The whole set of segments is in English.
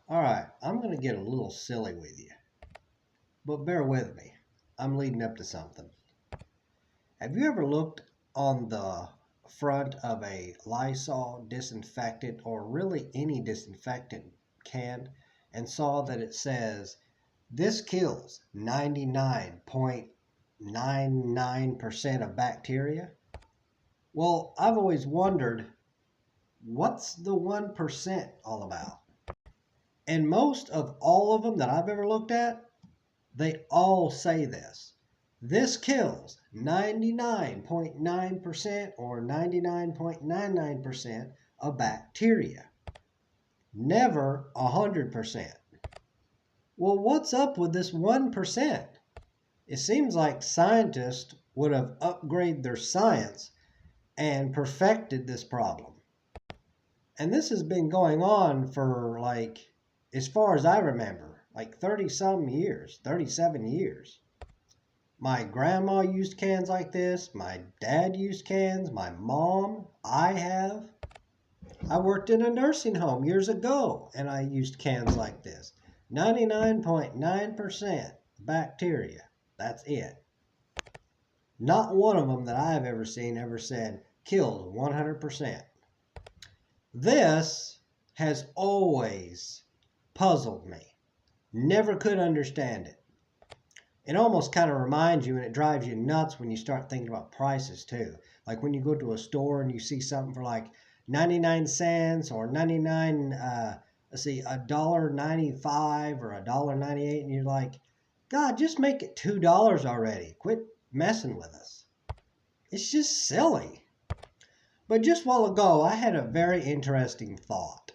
All right, I'm going to get a little silly with you, but bear with me. I'm leading up to something. Have you ever looked on the front of a Lysol disinfectant or really any disinfectant can and saw that it says this kills 99.99% of bacteria? Well, I've always wondered what's the 1% all about? And most of all of them that I've ever looked at, they all say this. This kills 99.9% or 99.99% of bacteria. Never 100%. Well, what's up with this 1%? It seems like scientists would have upgraded their science and perfected this problem. And this has been going on for as far as I remember, 30 some years, 37 years. My grandma used cans like this. My dad used cans. My mom, I have. I worked in a nursing home years ago and I used cans like this. 99.9% bacteria. That's it. Not one of them that I've ever seen ever said kills 100%. This has always puzzled me. Never could understand it. It almost kind of reminds you and it drives you nuts when you start thinking about prices too. Like when you go to a store and you see something for 99 cents or 99, $1.95 or $1.98, and you're like, God, just make it $2 already. Quit messing with us. It's just silly. But just a while ago, I had a very interesting thought.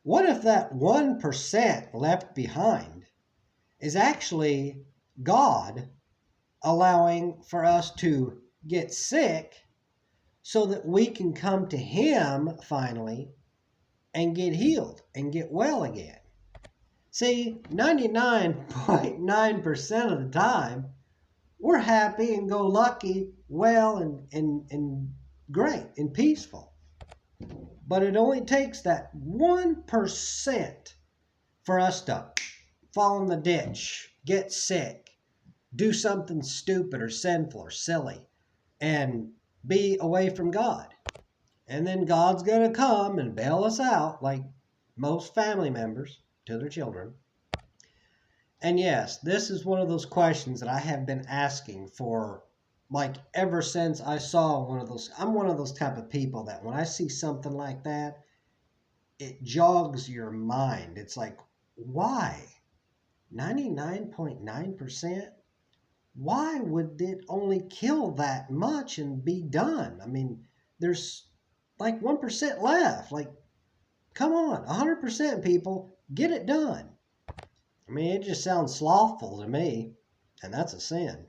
What if that 1% left behind is actually God allowing for us to get sick so that we can come to Him finally and get healed and get well again? See, 99.9% of the time, we're happy and go lucky, well and great and peaceful. But it only takes that 1% for us to fall in the ditch, get sick, do something stupid or sinful or silly, and be away from God. And then God's going to come and bail us out like most family members to their children. And yes, this is one of those questions that I have been asking for ever since I saw one of those. I'm one of those type of people that when I see something like that, it jogs your mind. It's like, why? 99.9%? Why would it only kill that much and be done? I mean, there's 1% left. Come on, 100% people, get it done. I mean, it just sounds slothful to me, and that's a sin.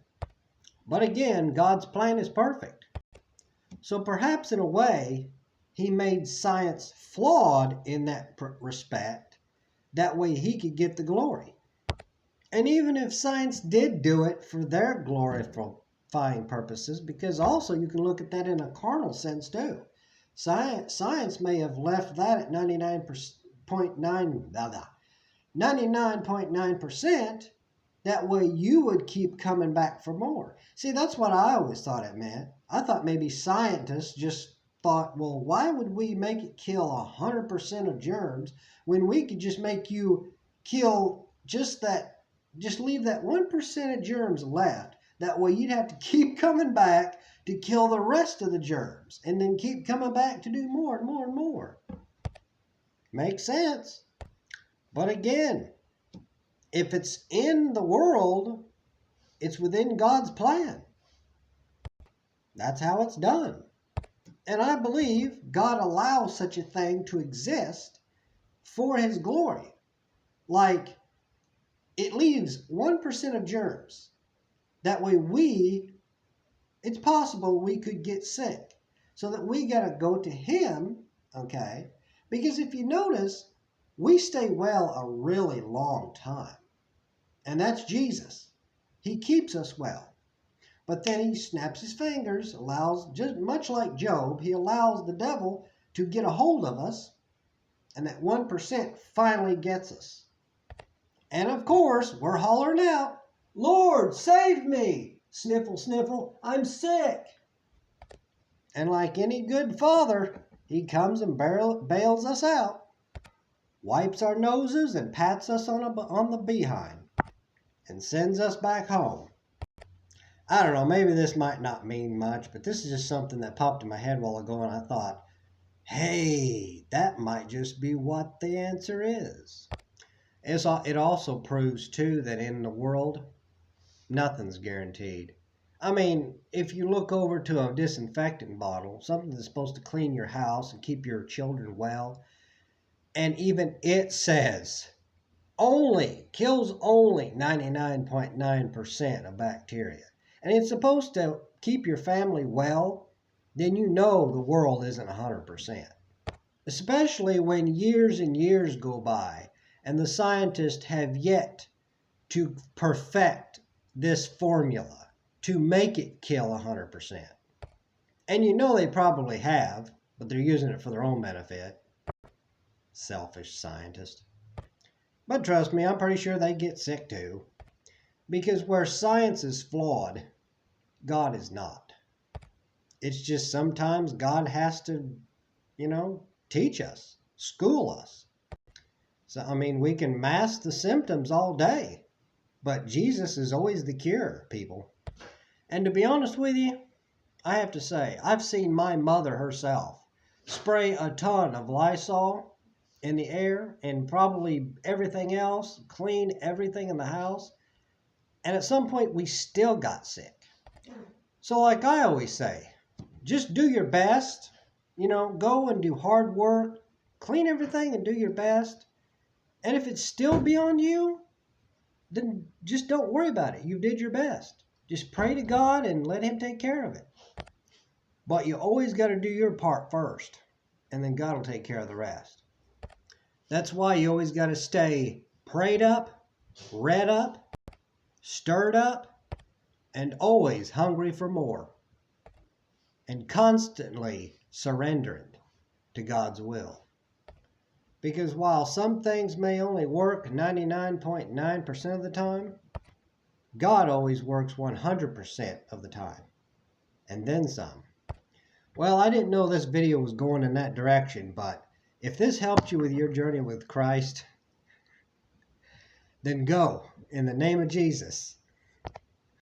But again, God's plan is perfect. So perhaps in a way, He made science flawed in that respect. That way He could get the glory. And even if science did do it for their glorifying purposes, because also you can look at that in a carnal sense too. Science may have left that at 99.9%. That way you would keep coming back for more. See, that's what I always thought it meant. I thought maybe scientists just thought, well, why would we make it kill 100% of germs when we could just make you kill just leave that 1% of germs left. That way you'd have to keep coming back to kill the rest of the germs and then keep coming back to do more and more and more. Makes sense. But again, if it's in the world, it's within God's plan. That's how it's done. And I believe God allows such a thing to exist for His glory. It leaves 1% of germs. That way it's possible we could get sick. So that we got to go to Him, okay? Because if you notice, we stay well a really long time. And that's Jesus. He keeps us well. But then He snaps His fingers, allows, just much like Job, He allows the devil to get a hold of us. And that 1% finally gets us. And of course, we're hollering out, Lord, save me! Sniffle, sniffle, I'm sick! And like any good father, he comes and bails us out, wipes our noses and pats us on the behind, and sends us back home. I don't know, maybe this might not mean much, but this is just something that popped in my head while ago, and I thought, hey, that might just be what the answer is. It also proves, too, that in the world, nothing's guaranteed. I mean, if you look over to a disinfectant bottle, something that's supposed to clean your house and keep your children well, and even it says kills only 99.9% of bacteria, and it's supposed to keep your family well, then you know the world isn't 100%. Especially when years and years go by and the scientists have yet to perfect this formula to make it kill 100%. And you know they probably have, but they're using it for their own benefit. Selfish scientists. But trust me, I'm pretty sure they get sick too. Because where science is flawed, God is not. It's just sometimes God has to, teach us, school us. So, I mean, we can mask the symptoms all day, but Jesus is always the cure, people. And to be honest with you, I have to say, I've seen my mother herself spray a ton of Lysol in the air and probably everything else, clean everything in the house. And at some point, we still got sick. So like I always say, just do your best. Go and do hard work, clean everything and do your best. And if it's still beyond you, then just don't worry about it. You did your best. Just pray to God and let Him take care of it. But you always got to do your part first, and then God will take care of the rest. That's why you always got to stay prayed up, read up, stirred up, and always hungry for more. And constantly surrendering to God's will. Because while some things may only work 99.9% of the time, God always works 100% of the time. And then some. Well, I didn't know this video was going in that direction, but if this helped you with your journey with Christ, then go in the name of Jesus